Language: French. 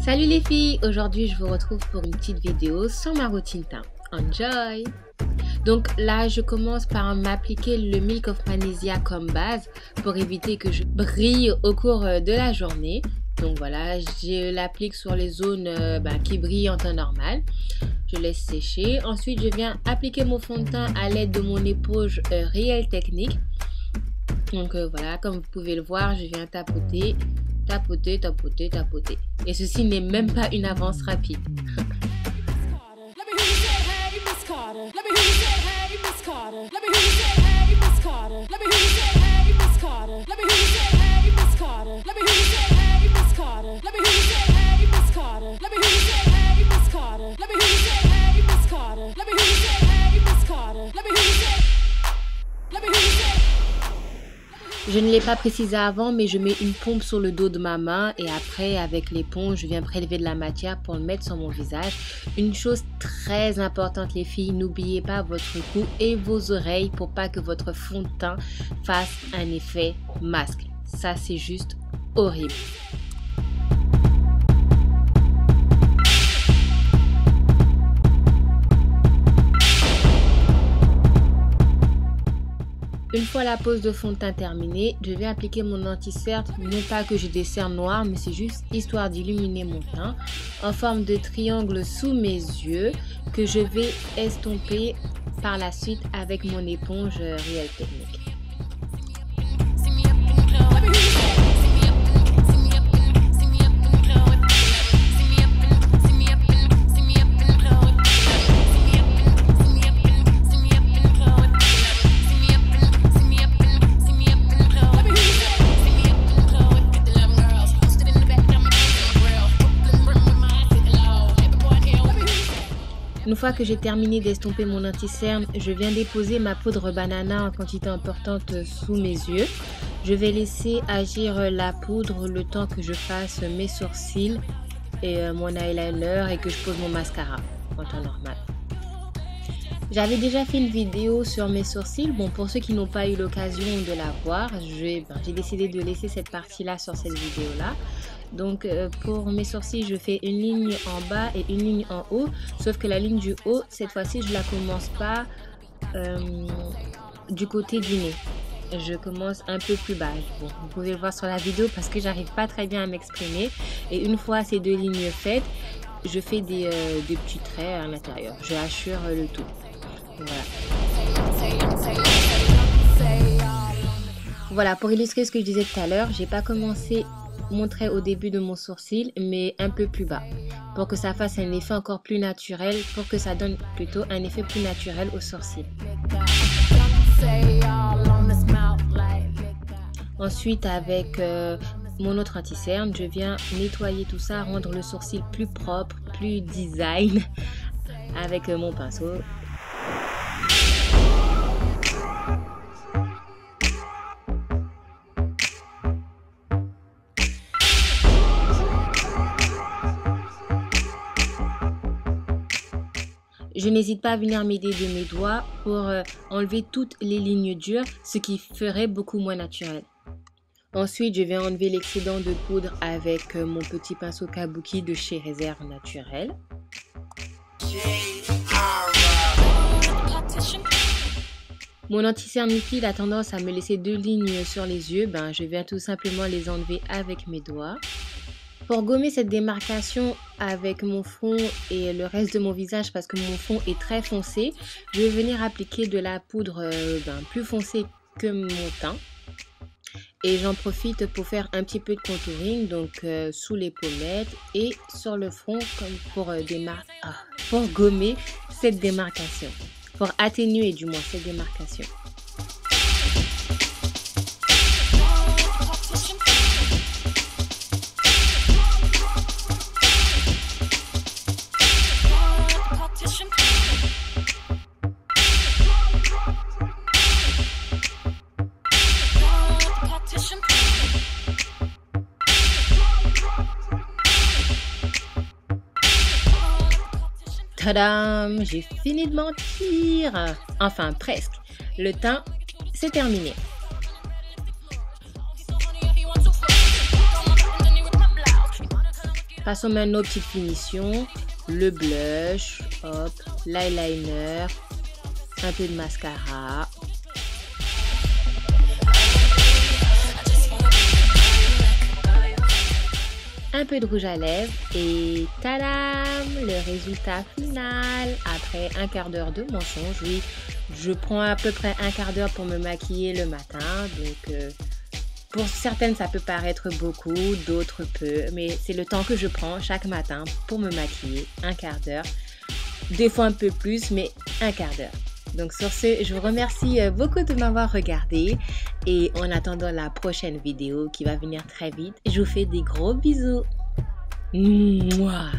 Salut les filles, aujourd'hui je vous retrouve pour une petite vidéo sur ma routine teint. Enjoy! Donc là je commence par m'appliquer le Milk of Magnesia comme base pour éviter que je brille au cours de la journée. Donc voilà, je l'applique sur les zones qui brillent en temps normal. Je laisse sécher. Ensuite je viens appliquer mon fond de teint à l'aide de mon éponge Real Technique. Donc voilà, comme vous pouvez le voir, je viens tapoter. Tapoter, tapoter, tapoter. Et ceci n'est même pas une avance rapide. Je ne l'ai pas précisé avant, mais je mets une pompe sur le dos de ma main et après, avec l'éponge, je viens prélever de la matière pour le mettre sur mon visage. Une chose très importante, les filles, n'oubliez pas votre cou et vos oreilles pour pas que votre fond de teint fasse un effet masque. Ça, c'est juste horrible. Une fois la pose de fond de teint terminée, je vais appliquer mon anti-cerne, non pas que j'ai des cernes noires, mais c'est juste histoire d'illuminer mon teint, en forme de triangle sous mes yeux, que je vais estomper par la suite avec mon éponge Real Technique. Une fois que j'ai terminé d'estomper mon anti-cerne, je viens déposer ma poudre banana en quantité importante sous mes yeux. Je vais laisser agir la poudre le temps que je fasse mes sourcils et mon eyeliner et que je pose mon mascara en temps normal. J'avais déjà fait une vidéo sur mes sourcils. Bon, pour ceux qui n'ont pas eu l'occasion de la voir, j'ai décidé de laisser cette partie-là sur cette vidéo-là. Donc pour mes sourcils, je fais une ligne en bas et une ligne en haut. Sauf que la ligne du haut, cette fois-ci, je la commence pas du côté du nez. Je commence un peu plus bas. Bon, vous pouvez le voir sur la vidéo parce que j'arrive pas très bien à m'exprimer. Et une fois ces deux lignes faites, je fais des petits traits à l'intérieur. Je hachure le tout. Voilà, pour illustrer ce que je disais tout à l'heure, j'ai pas commencé mon trait au début de mon sourcil, mais un peu plus bas, pour que ça fasse un effet encore plus naturel, pour que ça donne plutôt un effet plus naturel au sourcil. Ensuite, avec mon autre anti-cerne, je viens nettoyer tout ça, rendre le sourcil plus propre, plus design, avec mon pinceau. Je n'hésite pas à venir m'aider de mes doigts pour enlever toutes les lignes dures, ce qui ferait beaucoup moins naturel. Ensuite, je vais enlever l'excédent de poudre avec mon petit pinceau Kabuki de chez Réserve Naturelle. Mon anti-cerne liquide a tendance à me laisser deux lignes sur les yeux. Je viens tout simplement les enlever avec mes doigts. Pour gommer cette démarcation avec mon front et le reste de mon visage, parce que mon front est très foncé, je vais venir appliquer de la poudre plus foncée que mon teint. Et j'en profite pour faire un petit peu de contouring, donc sous les pommettes et sur le front, comme pour gommer cette démarcation, pour atténuer du moins cette démarcation. Tadam! J'ai fini de mentir! Enfin, presque. Le teint, c'est terminé. Passons maintenant aux petites finitions. Le blush, hop, l'eyeliner, un peu de mascara. Un peu de rouge à lèvres et tadam, le résultat final après un quart d'heure de mensonge. Oui, je prends à peu près un quart d'heure pour me maquiller le matin, donc pour certaines ça peut paraître beaucoup, d'autres peu, mais c'est le temps que je prends chaque matin pour me maquiller, un quart d'heure, des fois un peu plus, mais un quart d'heure. Donc sur ce, je vous remercie beaucoup de m'avoir regardé et en attendant la prochaine vidéo qui va venir très vite, je vous fais des gros bisous. Mouah.